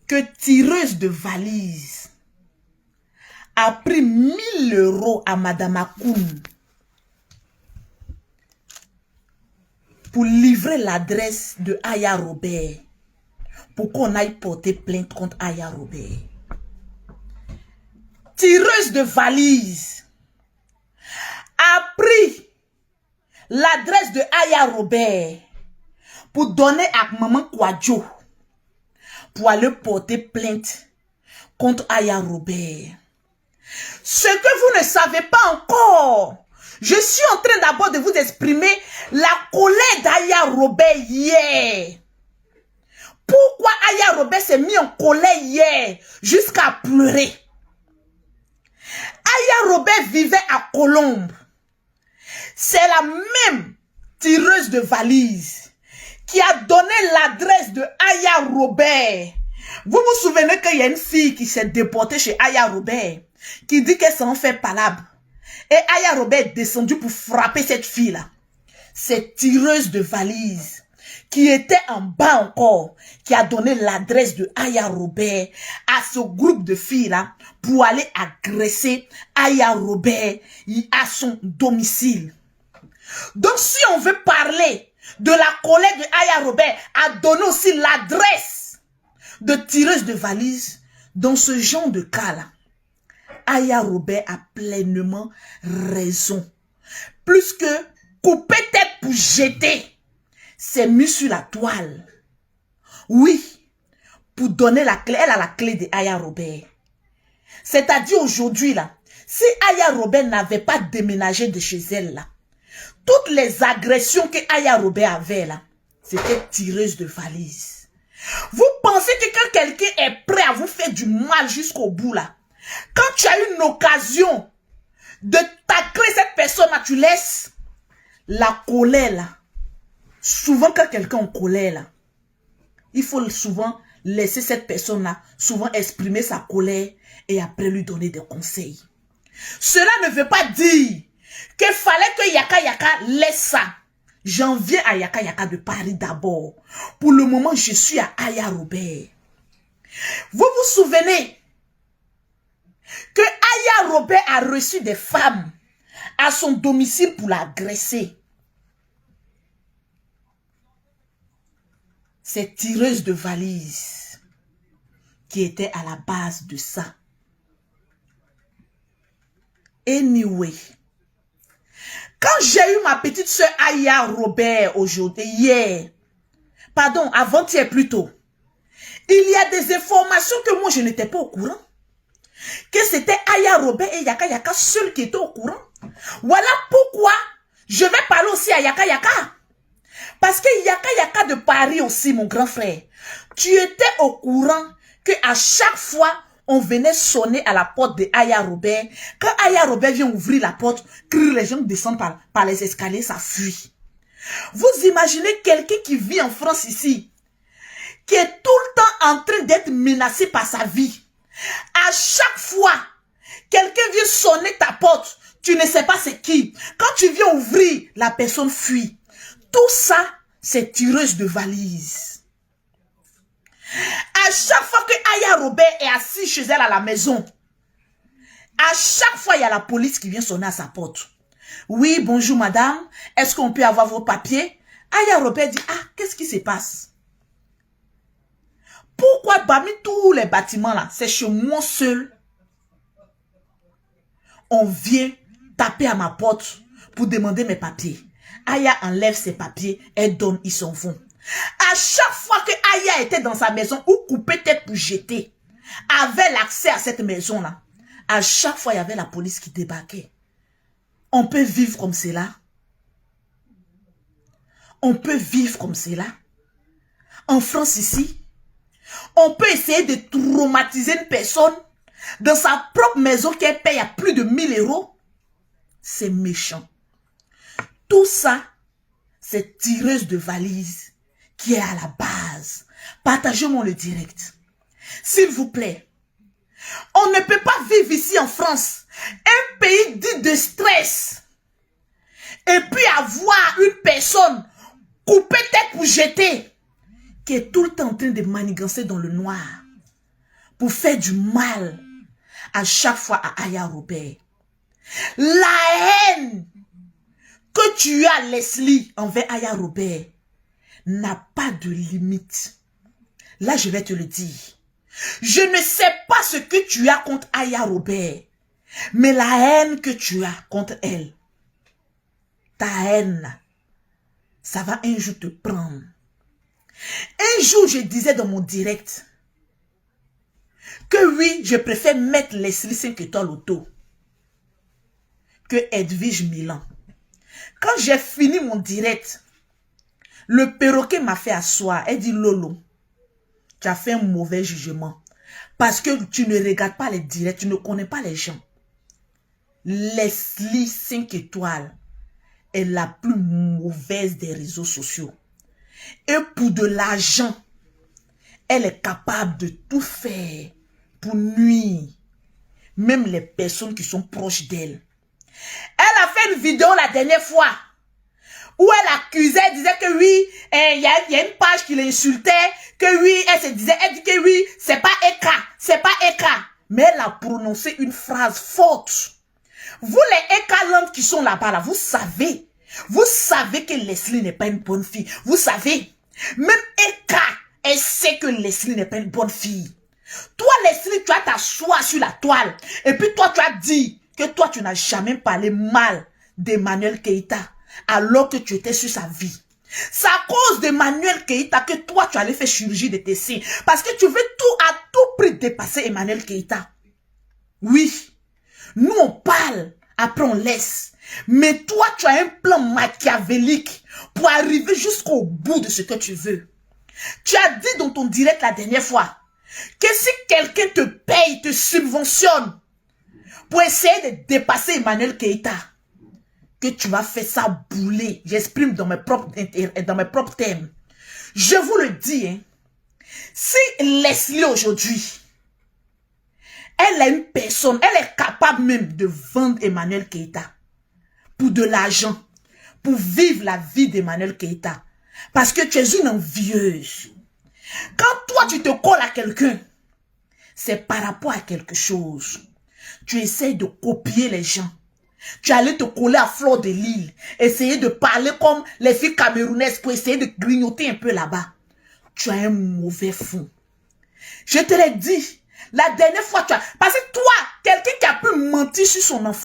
que tireuse de valise a pris 1000 € à Madame Akoum pour livrer l'adresse de Aya Robert pour qu'on aille porter plainte contre Aya Robert. Tireuse de valise a pris l'adresse de Aya Robert pour donner à Maman Kwadjo pour aller porter plainte contre Aya Robert. Ce que vous ne savez pas encore, je suis en train d'abord de vous exprimer la colère d'Aya Robert hier. Pourquoi Aya Robert s'est mis en colère hier jusqu'à pleurer? Aya Robert vivait à Colombe. C'est la même tireuse de valise qui a donné l'adresse de Aya Robert. Vous vous souvenez qu'il y a une fille qui s'est déportée chez Aya Robert, qui dit qu'elle s'en fait palabre. Et Aya Robert est descendue pour frapper cette fille-là. Cette tireuse de valise qui était en bas encore, qui a donné l'adresse de Aya Robert à ce groupe de filles-là pour aller agresser Aya Robert à son domicile. Donc si on veut parler de la colère de Aya Robert, a donné aussi l'adresse de tireuse de valise, dans ce genre de cas-là, Aya Robert a pleinement raison. Plus que couper tête pour jeter, c'est mis sur la toile. Oui, pour donner la clé, elle a la clé de Aya Robert. C'est-à-dire aujourd'hui, là, si Aya Robert n'avait pas déménagé de chez elle, là, toutes les agressions que Aya Robert avait, là, c'était tireuse de valise. Vous pensez que quand quelqu'un est prêt à vous faire du mal jusqu'au bout, là, quand tu as une occasion de tacler cette personne-là, tu laisses la colère, là. Souvent, quand quelqu'un est en colère, là, il faut souvent laisser cette personne-là, souvent exprimer sa colère et après lui donner des conseils. Cela ne veut pas dire qu'il fallait que Yaka Yaka laisse ça. J'en viens à Yaka Yaka de Paris d'abord. Pour le moment, je suis à Aya Robert. Vous vous souvenez que Aya Robert a reçu des femmes à son domicile pour l'agresser. Cette tireuse de valise qui était à la base de ça. Anyway, quand j'ai eu ma petite soeur Aya Robert aujourd'hui, hier, pardon, avant-hier plutôt, il y a des informations que moi je n'étais pas au courant. Que c'était Aya Robert et Yaka Yaka seuls qui étaient au courant. Voilà pourquoi je vais parler aussi à Yaka Yaka. Parce que Yaka Yaka de Paris aussi, mon grand frère, tu étais au courant que à chaque fois, on venait sonner à la porte de Aya Robert. Quand Aya Robert vient ouvrir la porte, les gens descendent par les escaliers, ça fuit. Vous imaginez quelqu'un qui vit en France ici, qui est tout le temps en train d'être menacé par sa vie. À chaque fois, quelqu'un vient sonner ta porte, tu ne sais pas c'est qui. Quand tu viens ouvrir, la personne fuit. Tout ça, c'est tireuse de valise. À chaque fois que Aya Robert est assis chez elle à la maison, à chaque fois, il y a la police qui vient sonner à sa porte. Oui, bonjour madame, est-ce qu'on peut avoir vos papiers? Aya Robert dit, ah, qu'est-ce qui se passe? Pourquoi parmi tous les bâtiments là, c'est chez moi seul, on vient taper à ma porte pour demander mes papiers? Aya enlève ses papiers, elle donne, ils s'en vont. À chaque fois que Aya était dans sa maison ou coupait tête pour jeter, avait l'accès à cette maison-là, à chaque fois il y avait la police qui débarquait. On peut vivre comme cela. On peut vivre comme cela. En France ici, on peut essayer de traumatiser une personne dans sa propre maison qu'elle paye à plus de 1000 €. C'est méchant. Tout ça, c'est tireuse de valise qui est à la base. Partagez-moi le direct. S'il vous plaît. On ne peut pas vivre ici en France, un pays dit de stress, et puis avoir une personne coupée tête pour jeter, qui est tout le temps en train de manigancer dans le noir. pour faire du mal à chaque fois à Aya Robert. La haine que tu as, Leslie, envers Aya Robert n'a pas de limite. Là, je vais te le dire. Je ne sais pas ce que tu as contre Aya Robert, mais la haine que tu as contre elle, ta haine, ça va un jour te prendre. Un jour, je disais dans mon direct que oui, je préfère mettre Leslie 5 étoiles au dos que Edwige Milan. Quand j'ai fini mon direct, le perroquet m'a fait asseoir. Elle dit, Lolo, tu as fait un mauvais jugement. Parce que tu ne regardes pas les directs, tu ne connais pas les gens. Leslie 5 étoiles est la plus mauvaise des réseaux sociaux. Et pour de l'argent, elle est capable de tout faire pour nuire. Même les personnes qui sont proches d'elle. Elle a fait une vidéo la dernière fois où elle accusait, elle disait que oui, il y a une page qui l'insultait, que oui, elle dit que oui, c'est pas Eka, c'est pas Eka. Mais elle a prononcé une phrase forte. Vous les Ekalantes qui sont là-bas, là, vous savez que Leslie n'est pas une bonne fille. Vous savez, même Eka, elle sait que Leslie n'est pas une bonne fille. Toi, Leslie, tu as t'asseoir sur la toile. Et puis toi, tu as dit que toi, tu n'as jamais parlé mal d'Emmanuel Keïta alors que tu étais sur sa vie. C'est à cause d'Emmanuel Keïta que toi, tu allais faire chirurgie de tes seins. Parce que tu veux à tout prix dépasser Emmanuel Keïta. Oui, nous on parle, après on laisse. Mais toi, tu as un plan machiavélique pour arriver jusqu'au bout de ce que tu veux. Tu as dit dans ton direct la dernière fois que si quelqu'un te paye, te subventionne pour essayer de dépasser Emmanuel Keïta, que tu vas faire ça bouler. J'exprime dans mes propres termes. Je vous le dis, hein, si Leslie aujourd'hui, elle est une personne, elle est capable même de vendre Emmanuel Keïta pour de l'argent, pour vivre la vie d'Emmanuel Keïta. Parce que tu es une envieuse. Quand toi, tu te colles à quelqu'un, c'est par rapport à quelque chose. Tu essayes de copier les gens. Tu allais te coller à fleur de l'île, essayer de parler comme les filles camerounaises pour essayer de grignoter un peu là-bas. Tu as un mauvais fond. Je te l'ai dit, la dernière fois, parce que toi, quelqu'un qui a pu mentir sur son enfant,